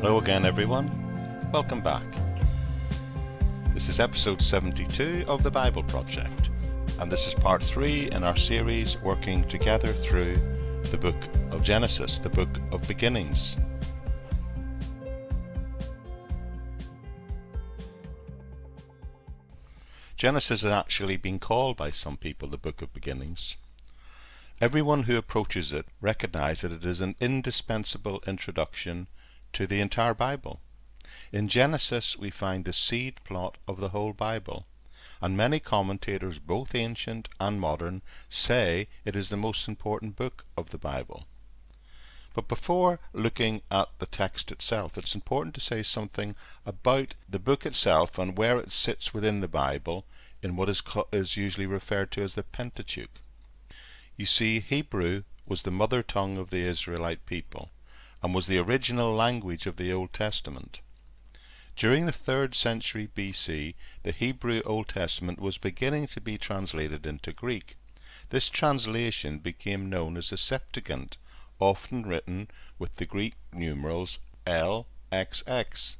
Hello again, everyone. Welcome back. This is episode 72 of the Bible Project, and this is part 3 in our series working together through the book of Genesis, the book of beginnings. Genesis has actually been called by some people the book of beginnings. Everyone who approaches it recognizes that it is an indispensable introduction to the entire Bible. In Genesis we find the seed plot of the whole Bible, and many commentators, both ancient and modern, say it is the most important book of the Bible. But before looking at the text itself, it's important to say something about the book itself and where it sits within the Bible in what is usually referred to as the Pentateuch. You see, Hebrew was the mother tongue of the Israelite people, and was the original language of the Old Testament. During the 3rd century BC, the Hebrew Old Testament was beginning to be translated into Greek. This translation became known as the Septuagint, often written with the Greek numerals LXX,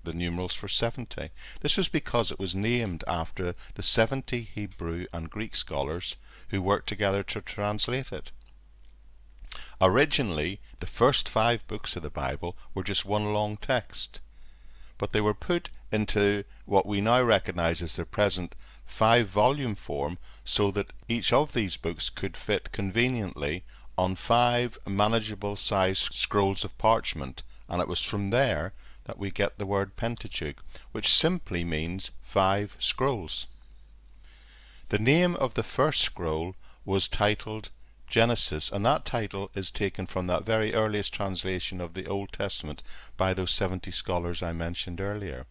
the numerals for 70. This was because it was named after the 70 Hebrew and Greek scholars who worked together to translate it. Originally, the first 5 books of the Bible were just one long text, but they were put into what we now recognize as their present 5-volume form so that each of these books could fit conveniently on 5 manageable sized scrolls of parchment, and it was from there that we get the word Pentateuch, which simply means 5 scrolls. The name of the first scroll was titled Genesis, and that title is taken from that very earliest translation of the Old Testament by those 70 scholars I mentioned earlier.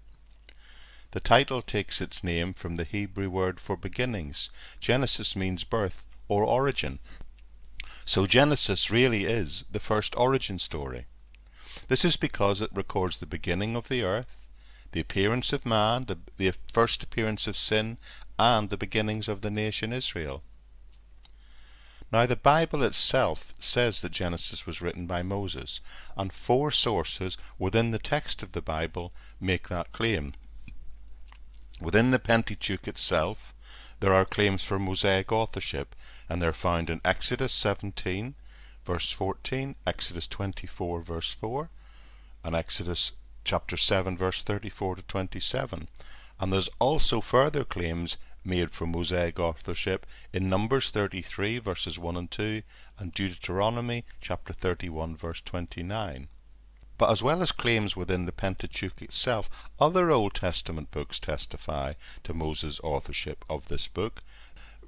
The title takes its name from the Hebrew word for beginnings. Genesis means birth or origin. So Genesis really is the first origin story. This is because it records the beginning of the earth, the appearance of man, the first appearance of sin, and the beginnings of the nation Israel. Now, the Bible itself says that Genesis was written by Moses, and 4 sources within the text of the Bible make that claim. Within the Pentateuch itself, there are claims for Mosaic authorship, and they're found in Exodus 17, verse 14, Exodus 24, verse 4, and Exodus chapter 7, verse 34 to 27. And there's also further claims made for Mosaic authorship in Numbers 33 verses 1 and 2 and Deuteronomy chapter 31 verse 29. But as well as claims within the Pentateuch itself, other Old Testament books testify to Moses' authorship of this book.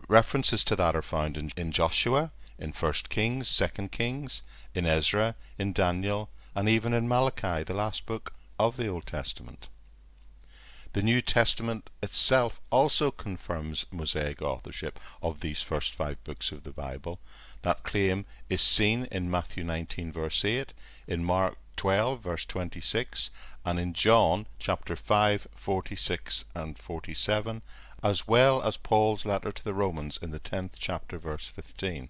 References to that are found in Joshua, in 1 Kings, 2 Kings, in Ezra, in Daniel, and even in Malachi, the last book of the Old Testament. The New Testament itself also confirms Mosaic authorship of these first 5 books of the Bible. That claim is seen in Matthew 19 verse 8, in Mark 12 verse 26, and in John chapter 5 46 and 47, as well as Paul's letter to the Romans in the 10th chapter verse 15.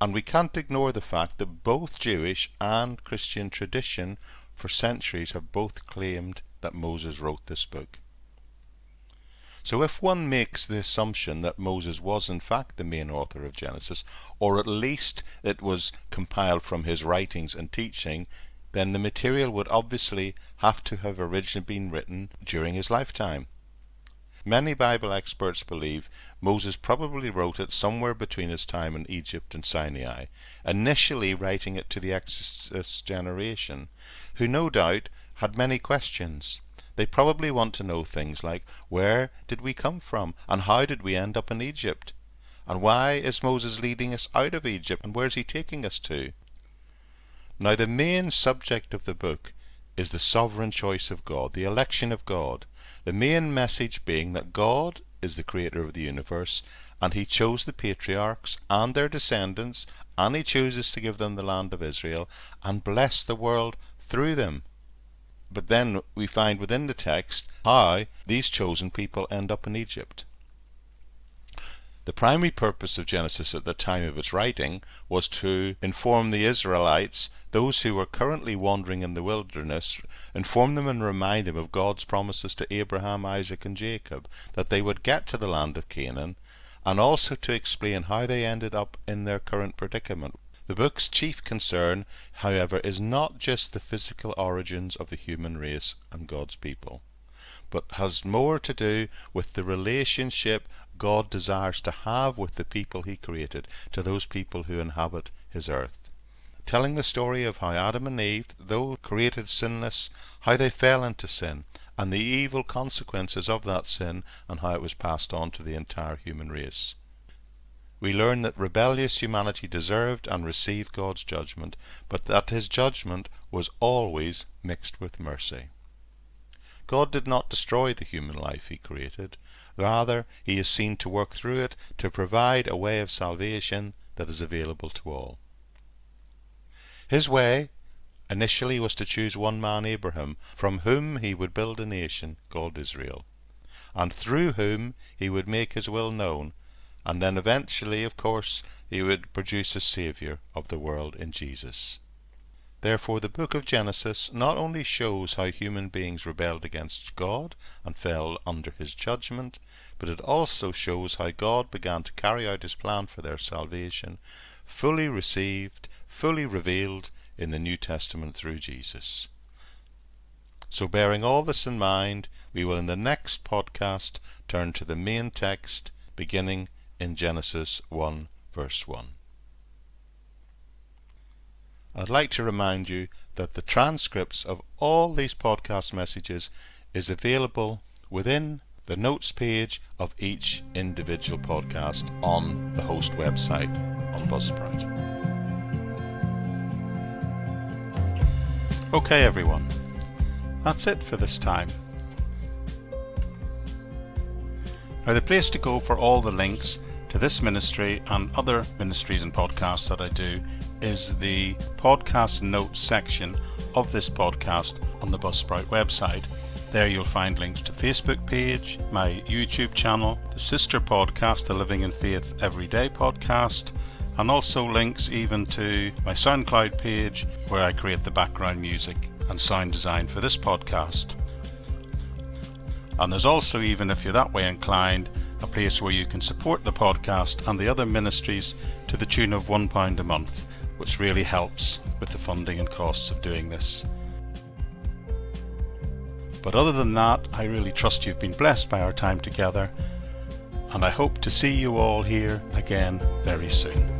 And we can't ignore the fact that both Jewish and Christian tradition for centuries have both claimed that Moses wrote this book. So if one makes the assumption that Moses was in fact the main author of Genesis, or at least it was compiled from his writings and teaching, then the material would obviously have to have originally been written during his lifetime. Many Bible experts believe Moses probably wrote it somewhere between his time in Egypt and Sinai, initially writing it to the Exodus generation, who no doubt had many questions. They probably want to know things like, where did we come from, and how did we end up in Egypt? And why is Moses leading us out of Egypt, and where is he taking us to? Now, the main subject of the book is the sovereign choice of God, the election of God. The main message being that God is the creator of the universe, and he chose the patriarchs and their descendants, and he chooses to give them the land of Israel and bless the world through them. But then we find within the text how these chosen people end up in Egypt. The primary purpose of Genesis at the time of its writing was to inform the Israelites, those who were currently wandering in the wilderness, inform them and remind them of God's promises to Abraham, Isaac, and Jacob, that they would get to the land of Canaan, and also to explain how they ended up in their current predicament. The book's chief concern, however, is not just the physical origins of the human race and God's people, but has more to do with the relationship God desires to have with the people he created, to those people who inhabit his earth. Telling the story of how Adam and Eve, though created sinless, how they fell into sin, and the evil consequences of that sin, and how it was passed on to the entire human race. We learn that rebellious humanity deserved and received God's judgment, but that his judgment was always mixed with mercy. God did not destroy the human life he created. Rather, he is seen to work through it to provide a way of salvation that is available to all. His way initially was to choose one man, Abraham, from whom he would build a nation called Israel, and through whom he would make his will known, and then eventually, of course, he would produce a Saviour of the world in Jesus. Therefore, the book of Genesis not only shows how human beings rebelled against God and fell under his judgment, but it also shows how God began to carry out his plan for their salvation, fully received, fully revealed in the New Testament through Jesus. So bearing all this in mind, we will in the next podcast turn to the main text beginning in Genesis 1 verse 1. I'd like to remind you that the transcripts of all these podcast messages is available within the notes page of each individual podcast on the host website on Buzzsprout. Okay everyone, that's it for this time. Now the place to go for all the links to this ministry and other ministries and podcasts that I do is the podcast notes section of this podcast on the Buzzsprout website. There you'll find links to the Facebook page, my YouTube channel, the sister podcast, the Living in Faith Everyday podcast, and also links even to my SoundCloud page where I create the background music and sound design for this podcast. And there's also, even if you're that way inclined, a place where you can support the podcast and the other ministries to the tune of £1 a month, which really helps with the funding and costs of doing this. But other than that, I really trust you've been blessed by our time together, and I hope to see you all here again very soon.